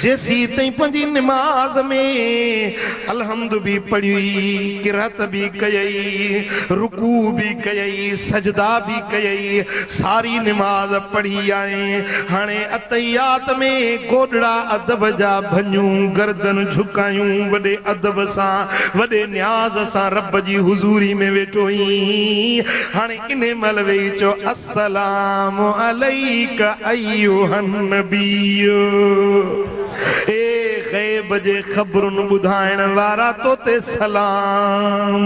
जैसी तई पंजी नमाज में अलहम्द भी पढ़ी, किरात भी कयई, रुकू भी कयई, सजदा भी कयई, सारी नमाज पढ़ी आए। हाणे अतैयात में गोडड़ा अदब जा भञूं, गर्दन झुकायूं, वडे अदब सां वडे न्याज सां रब जी हुजूरी में वेठोई। हाणे इने मल वेई चो अस्सलामु अलैका अय्युहन नबियो। ए गैब जे खबरुन बुधाइण वारा तो ते सलाम।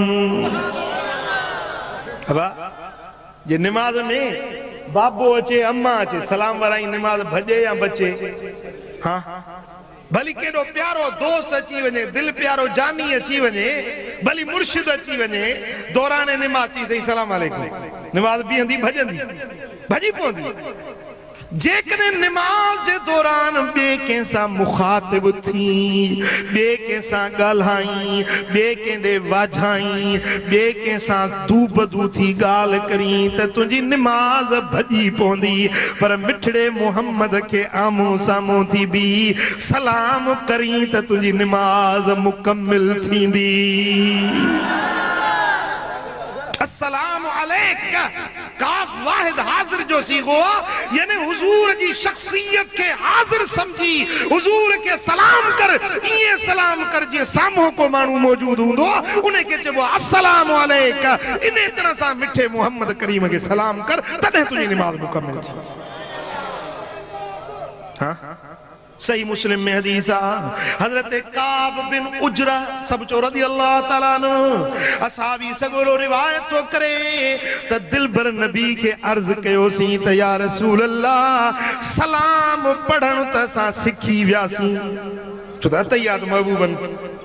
अबा जे नमाज में बाबो अचे अम्मा अचे सलाम वाराई नमाज भजे या बचे? हाँ भली केडो प्यारो दोस्त अची वने, दिल प्यारो जानी अची वने, भली मुर्शिद अची वने, दौरान नमाज चई सही सलाम अलैकुम, नमाज बीहंदी भजंदी भजी पवंदी। जेकॾहिं नमाज जे दौरान ॿिए कंहिंसां मुखातिब थी, ॿिए कंहिंसां ॻाल्हाई, ॿिए कंहिं ॾे वाझाई, ॿिए कंहिंसां तू बदू थी ॻाल्हि करी त तुंहिंजी नमाज भॼी पवंदी। पर मिठड़े मुहम्मद खे आम्हूं साम्हूं थी बी सलाम करी त तुंहिंजी नमाज मुकमिल थींदी। अस्सलामु अलैका काफ वाहिद हाजिर जो सीगो आहे, यानी हुजूर जी शख्सियत के हाजिर समझी हुजूर के सलाम कर, ये सलाम कर जे साम्हूं को माण्हू मौजूद हूंदो उन के चइबो अस्सलामु अलैका। इन तरह सां मिठे मुहम्मद करीम के सलाम कर, तॾहिं तुंहिंजी नमाज मुकमिल थी। हाँ सही मुस्लिम में हदीस आ, हजरत काब बिन उजरा सब चो रज़ी अल्लाह ताला अन्हु असहाबी सगोरो रिवायत तो करे त दिलबर नबी के अर्ज कयोसी त या रसूल अल्लाह सलाम पढ़ण त असां सिखी वियासीं। छो त अतहियात महबूबन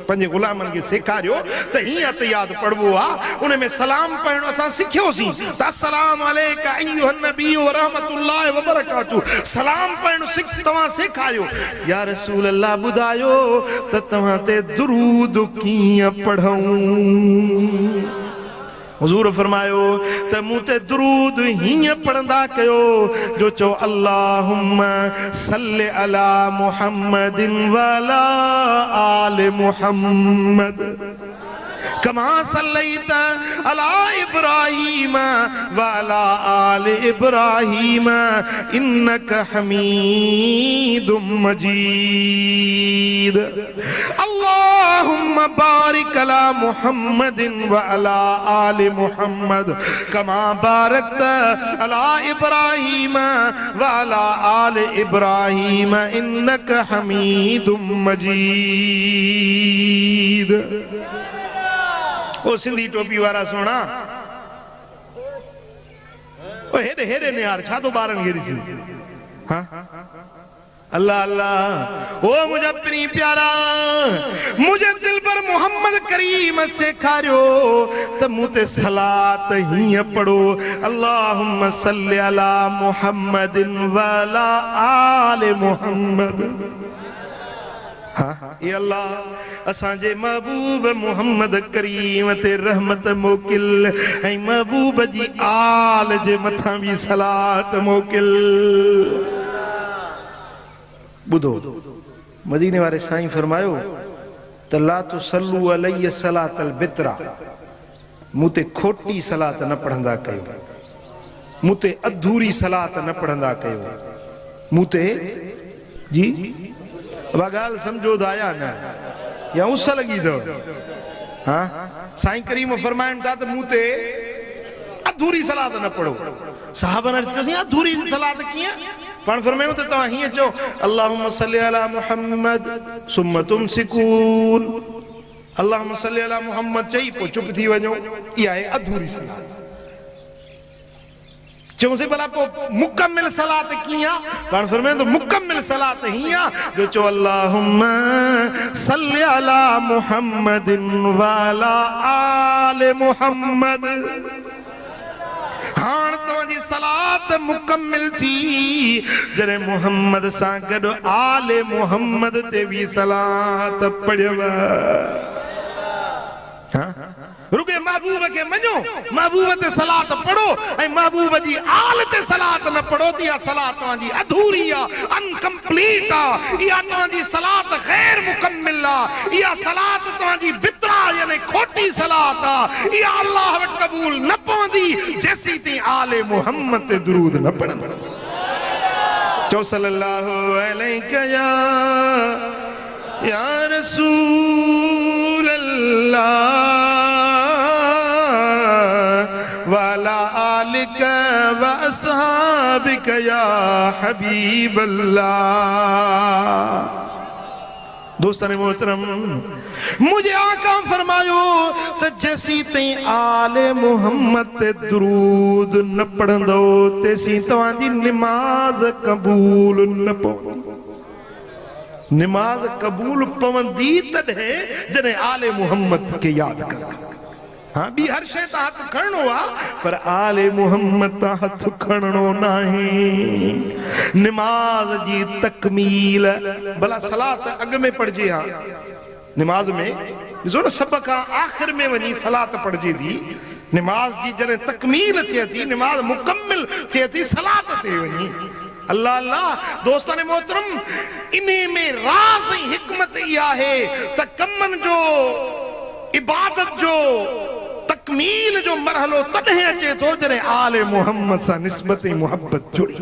पंजे गुलामन के सेखारियो त ही अतहियात पढ़बो आ, उन में सलाम पढ़ण असां सिखियोसीं त अस्सलाम अलैका अय्युहन नबी व रहमतुल्लाहि व बरकातहू, सलाम पढ़ण तव्हां सेखारियो। या रसूल अल्लाह ॿुधायो त तव्हां ते दुरूद कीअं पढ़ूं? हुजूर फरमायो त मूं ते दुरूद हीअं पढ़ंदा कयो जो चओ अल्लाहुम्मा सल्लि अला मुहम्मदिन व अला आलि मुहम्मद कमा सल्लैत अला इब्राहीम व अला आलि इब्राहीम इन्नक हमीदुम मजीद। अल्लाहुम्मा बारिक अला मुहम्मदिन व अला आलि मुहम्मद कमा बारकत अला इब्राहीम व अला आलि इब्राहीम इन्नक हमीदुम मजीद। ओ सिंधी टोपी वारा सोना ओ हेडे हेडे ने यार छा तो बारन खे ॾिसी। हाँ अल्लाह अल्लाह ओ मुझे प्री प्यारा मुझे दिल पर मोहम्मद करीम सेखारियो त मूं ते सलात हीअं पढ़ो अल्लाहुम्मा सल्लि अला मुहम्मदिन व अला आलि मुहम्मद। हाँ ये अल्लाह असांजे महबूब मोहम्मद करीम ते रहमत मोकिल ऐं महबूब जी आल जे मथां भी सलात मोकिल। बुधो मदीने वारे साईं फरमायो त ला तुसल्लू अलैहि सलातल बितरा, मूं ते खोटी सलात न पढ़ंदा कयो, मूं ते अधूरी सलात न पढ़ंदा कयो, मूं ते जी वा ॻाल्हि सम्झो त आया न या उस लॻी अथव? हाँ साईं करीम फरमाइनि था त मूं ते अधूरी सलात न पढ़ो। साहबन अर्ज़ कयोसीं अधूरी सलात कीअं? पाण फरमायूं त तव्हां हीअं चओ अल्लाहुम्मा सल्लि अला मुहम्मद सुम्मा तुमसिकून, अल्लाहुम्मा सल्लि अला मुहम्मद चई पोइ चुप थी वञो, इहा आहे अधूरी सलात। चऊंसीं भला पोइ मुकमिल सलात कीअं? पाण फरमायूं त मुकमिल सलात हीअं जो चओ अल्लाहुम्मा सल्लि अला मुहम्मदिन व अला आलि मुहम्मद। हाण तव्हांजी सलात मुकमिल थी जॾहिं मुहम्मद सां गॾु आले मुहम्मद ते भी सलात पढ़ियव। रुगे महबूब के मञो, महबूब ते सलात पढ़ो ऐं महबूब जी आल ते सलात न पढ़ो त इहा सलात तव्हांजी अधूरी आहे, अनकम्पलीट आहे। इहा तव्हांजी सलात गैर मुकम्मिल आहे। इहा सलात तव्हांजी बितरा यानी खोटी सलात आहे। इहा अल्लाह वटि क़बूल न पवंदी जेसीं ताईं आले मुहम्मद ते दुरूद न पढ़ंदो। चो सल्लल्लाहु अलैहि या रसूल अल्लाह वाला आलिक व अस्हाबिक या हबीब अल्लाह। दोस्तन मोहतरम, मुझे आका फरमायो तो जैसी तई आले मुहम्मद ते दुरूद न पढ़ंदो तेसी तव्हांजी निमाज कबूल न पवंदी। निमाज कबूल पवंदी तॾहिं जॾहिं आले मुहम्मद के याद कर। हाँ बी हर शय ता हथ खणणो आ पर आले मुहम्मद ता हथ खणणो नहीं। निमाज जी तकमील भला सलात अग में पढ़जे। हाँ निमाज में ॾिसो न सब खां आखिर में वञी सलात पढ़जे थी। निमाज जी जॾहिं तकमील थिए थी, निमाज मुकम्मिल थिए थी, सलात ते वञी। अल्लाह अल्लाह दोस्तन मोहतरम, इन्हे में राज ऐं हिकमत इहा आहे त कमन जो इबादत जो तकमील जो मरहलो तॾहिं अचे थो जॾहिं आले मुहम्मद सां निस्बत ऐं मुहब्बत जुड़ी।